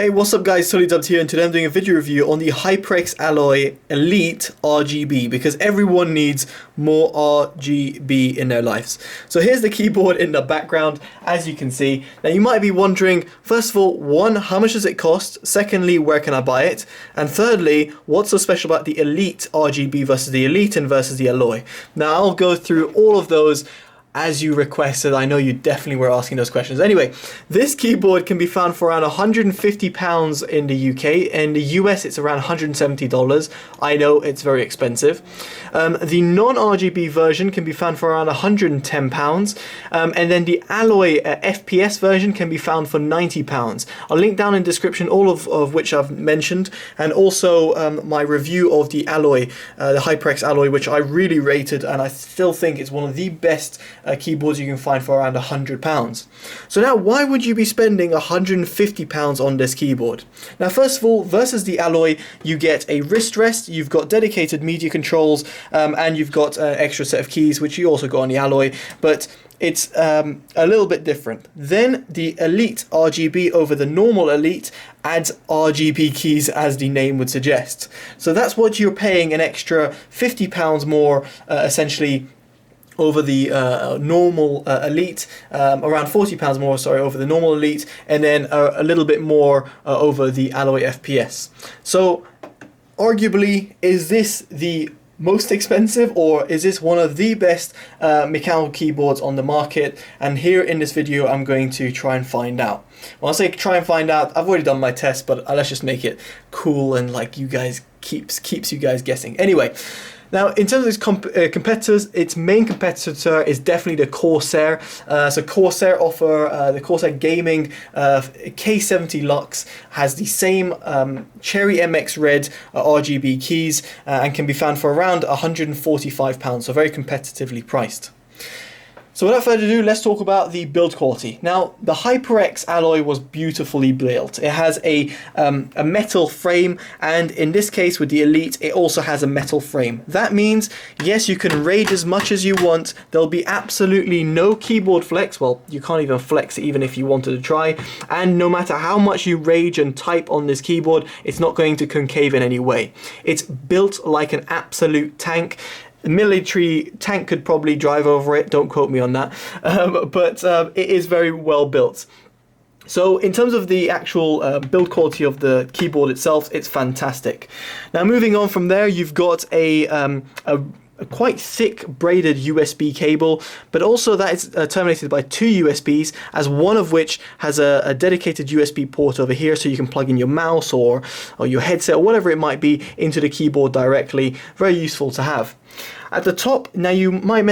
Hey, what's up guys, Totallydubbed here, and today I'm doing a video review on the HyperX Alloy Elite RGB because everyone needs more RGB in their lives. So here's the keyboard in the background, as you can see. Now you might be wondering, first of all, one, how much does it cost? Secondly, where can I buy it? And thirdly, what's so special about the Elite RGB versus the Elite and versus the Alloy? Now I'll go through all of those as you requested. I know you definitely were asking those questions. Anyway, this keyboard can be found for around £150 in the UK. In the US, it's around $170. I know it's very expensive. The non-RGB version can be found for around £110. And then the Alloy FPS version can be found for £90. I'll link down in the description all of which I've mentioned, and also my review of the Alloy, the HyperX Alloy, which I really rated, and I still think it's one of the best keyboards you can find for around £100. So now, why would you be spending £150 on this keyboard? Now, first of all, versus the Alloy, you get a wrist rest, you've got dedicated media controls, and you've got an extra set of keys, which you also got on the Alloy, but it's a little bit different. Then the Elite RGB over the normal Elite adds RGB keys, as the name would suggest. So that's what you're paying an extra £50 more, essentially, over the normal Elite, around £40 more, sorry, over the normal Elite, and then a little bit more over the Alloy FPS. So arguably, is this the most expensive, or is this one of the best mechanical keyboards on the market? And here in this video I'm going to try and find out. When I say try and find out, I've already done my test, but let's just make it cool and like you guys keeps you guys guessing. Anyway, now, in terms of its competitors, its main competitor is definitely the Corsair. So Corsair offer the Corsair Gaming K70 Lux, has the same Cherry MX Red RGB keys, and can be found for around £145, so very competitively priced. So without further ado, let's talk about the build quality. Now, the HyperX Alloy was beautifully built. It has a metal frame, and in this case with the Elite, it also has a metal frame. That means, yes, you can rage as much as you want. There'll be absolutely no keyboard flex. Well, you can't even flex it even if you wanted to try. And no matter how much you rage and type on this keyboard, it's not going to concave in any way. It's built like an absolute tank. A military tank could probably drive over it, don't quote me on that, but it is very well built. So in terms of the actual build quality of the keyboard itself, it's fantastic. Now moving on from there, you've got a quite thick braided USB cable, but also that is terminated by two USBs, as one of which has a dedicated USB port over here, so you can plug in your mouse or your headset or whatever it might be into the keyboard directly. Very useful to have. At the top, now you might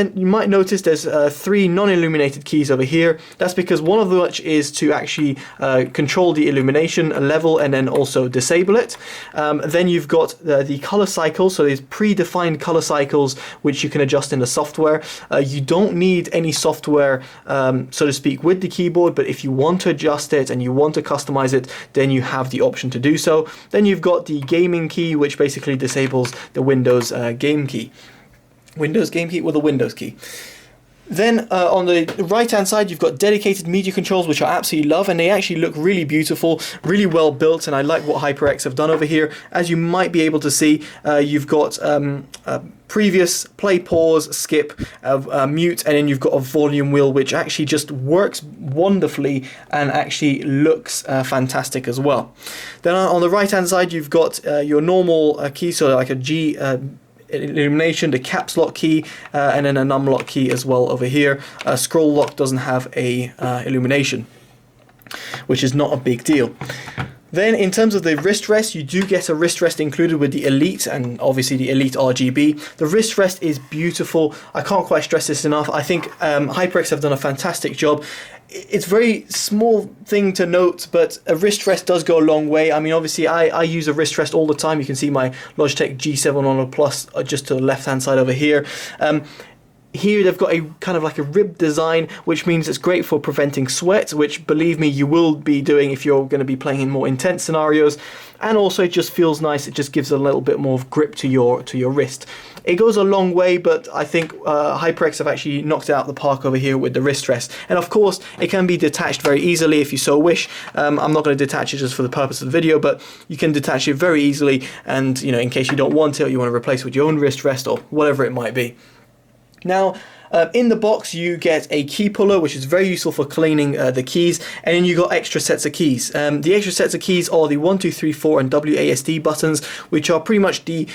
notice there's three non-illuminated keys over here. That's because one of which is to actually control the illumination level and then also disable it. Then you've got the color cycles, so there's predefined color cycles which you can adjust in the software. You don't need any software, so to speak, with the keyboard, but if you want to adjust it and you want to customize it, then you have the option to do so. Then you've got the gaming key, which basically disables the Windows game key. Windows game key, well, the Windows key. Then on the right hand side, you've got dedicated media controls, which I absolutely love, and they actually look really beautiful, really well built, and I like what HyperX have done over here. As you might be able to see, you've got previous, play, pause, skip, mute, and then you've got a volume wheel, which actually just works wonderfully and actually looks fantastic as well. Then on the right hand side, you've got your normal key, so like a G illumination, the caps lock key, and then a num lock key as well over here. Scroll lock doesn't have a illumination, which is not a big deal. Then in terms of the wrist rest, you do get a wrist rest included with the Elite, and obviously the Elite RGB. The wrist rest is beautiful. I can't quite stress this enough. I think HyperX have done a fantastic job. It's a very small thing to note, but a wrist rest does go a long way. I mean, obviously, I use a wrist rest all the time. You can see my Logitech G7 Plus just to the left-hand side over here. Here they've got a kind of like a ribbed design, which means it's great for preventing sweat, which believe me you will be doing if you're going to be playing in more intense scenarios. And also it just feels nice, it just gives a little bit more of grip to your wrist. It goes a long way, but I think HyperX have actually knocked it out the park over here with the wrist rest. And of course it can be detached very easily if you so wish. I'm not going to detach it just for the purpose of the video, but you can detach it very easily, and you know, in case you don't want it or you want to replace it with your own wrist rest or whatever it might be. Now, in the box you get a key puller, which is very useful for cleaning the keys, and then you got extra sets of keys. The extra sets of keys are the 1, 2, 3, 4 and WASD buttons, which are pretty much the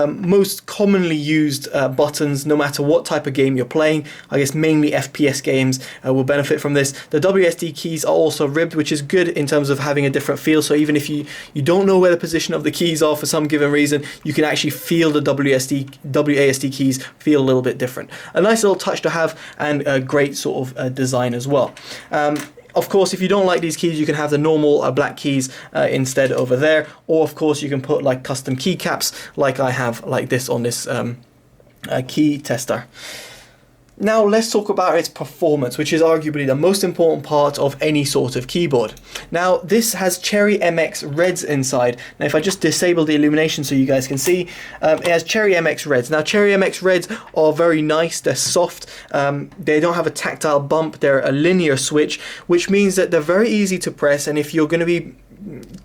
most commonly used buttons no matter what type of game you're playing. I guess mainly FPS games will benefit from this. The WASD keys are also ribbed, which is good in terms of having a different feel, so even if you don't know where the position of the keys are for some given reason, you can actually feel the WASD keys feel a little bit different. A nice little touch to have, and a great sort of design as well. Of course, if you don't like these keys, you can have the normal black keys instead over there, or of course you can put like custom keycaps like I have like this on this key tester. Now let's talk about its performance, which is arguably the most important part of any sort of keyboard. Now this has Cherry MX Reds inside. Now if I just disable the illumination so you guys can see, it has Cherry MX Reds. Now Cherry MX Reds are very nice, they're soft, they don't have a tactile bump, they're a linear switch, which means that they're very easy to press, and if you're going to be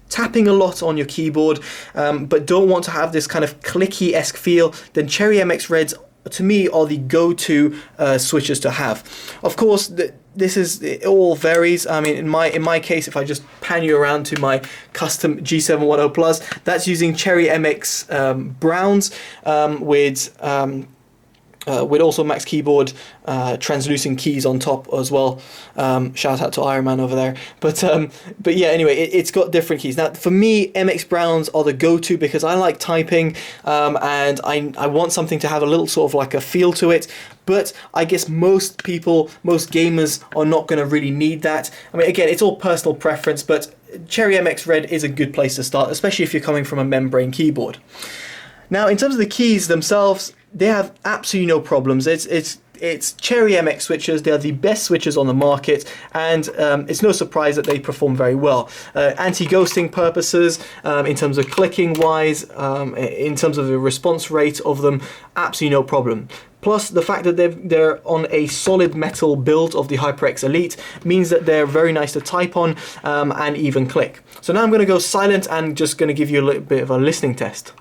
tapping a lot on your keyboard but don't want to have this kind of clicky-esque feel, then Cherry MX Reds to me are the go-to switches to have. Of course it all varies. I mean, in my case, if I just pan you around to my custom G710 Plus, that's using Cherry MX Browns with also Max Keyboard translucent keys on top as well. Shout out to Iron Man over there. But yeah, anyway, it's got different keys. Now for me, MX Browns are the go-to because I like typing and I want something to have a little sort of like a feel to it. But I guess most people, most gamers are not going to really need that. I mean, again, it's all personal preference, but Cherry MX Red is a good place to start, especially if you're coming from a membrane keyboard. Now, in terms of the keys themselves, they have absolutely no problems. It's Cherry MX switches. They are the best switches on the market, and it's no surprise that they perform very well. Anti-ghosting purposes, in terms of clicking wise, in terms of the response rate of them, absolutely no problem. Plus, the fact that they're on a solid metal build of the HyperX Elite means that they're very nice to type on and even click. So now I'm going to go silent and just going to give you a little bit of a listening test.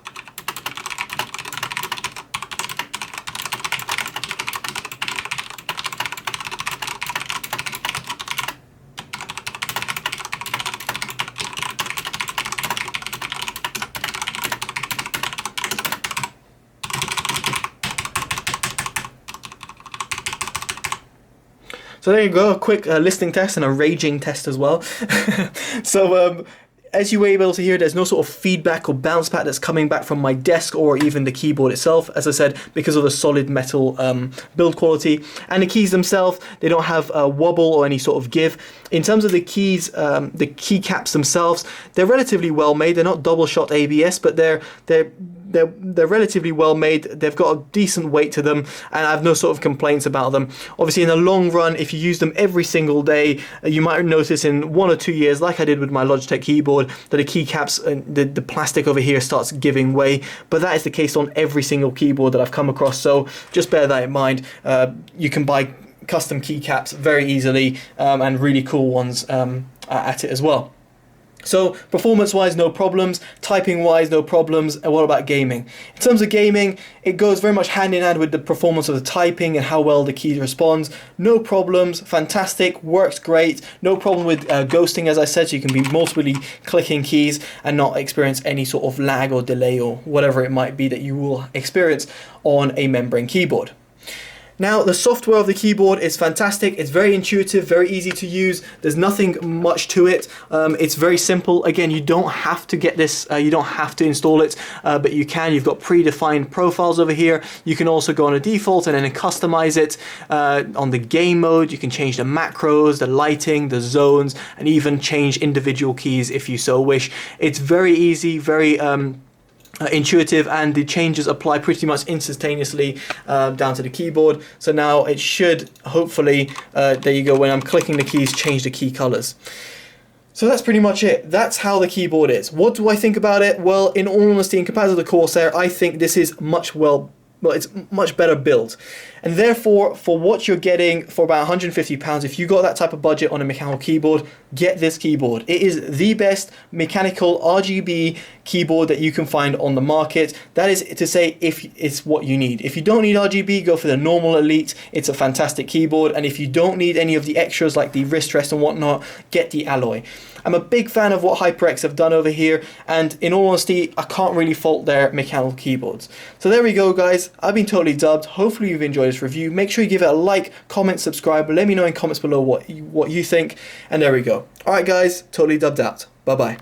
So there you go, a quick listening test and a raging test as well. So as you were able to hear, there's no sort of feedback or bounce back that's coming back from my desk or even the keyboard itself, as I said, because of the solid metal build quality. And the keys themselves, they don't have a wobble or any sort of give. In terms of the keys, the keycaps themselves, they're relatively well made. They're not double shot ABS, but they're relatively well made. They've got a decent weight to them, and I have no sort of complaints about them. Obviously, in the long run, if you use them every single day, you might notice in 1 or 2 years, like I did with my Logitech keyboard, that the keycaps, the plastic over here starts giving way. But that is the case on every single keyboard that I've come across, so just bear that in mind. You can buy custom keycaps very easily, and really cool ones at it as well. So performance-wise, no problems. Typing-wise, no problems. And what about gaming? In terms of gaming, it goes very much hand in hand with the performance of the typing and how well the key responds. No problems. Fantastic. Works great. No problem with ghosting, as I said, so you can be multiply clicking keys and not experience any sort of lag or delay or whatever it might be that you will experience on a membrane keyboard. Now, the software of the keyboard is fantastic. It's very intuitive, very easy to use. There's nothing much to it. It's very simple. Again, you don't have to get this, you don't have to install it, but you can. You've got predefined profiles over here. You can also go on a default and then customize it on the game mode. You can change the macros, the lighting, the zones, and even change individual keys if you so wish. It's very easy, very intuitive, and the changes apply pretty much instantaneously down to the keyboard. So now it should hopefully, there you go, when I'm clicking the keys, change the key colors. So that's pretty much it. That's how the keyboard is. What do I think about it? Well, in all honesty, in comparison to the Corsair, I think this is it's much better built. And therefore, for what you're getting for about £150, if you got that type of budget on a mechanical keyboard, get this keyboard. It is the best mechanical RGB keyboard that you can find on the market. That is to say, if it's what you need. If you don't need RGB, go for the normal Elite. It's a fantastic keyboard. And if you don't need any of the extras like the wrist rest and whatnot, get the Alloy. I'm a big fan of what HyperX have done over here, and in all honesty, I can't really fault their mechanical keyboards. So there we go, guys. I've been Totally Dubbed. Hopefully you've enjoyed this review. Make sure you give it a like, comment, subscribe. Let me know in comments below what you think. And there we go. Alright guys, Totally Dubbed out. Bye bye.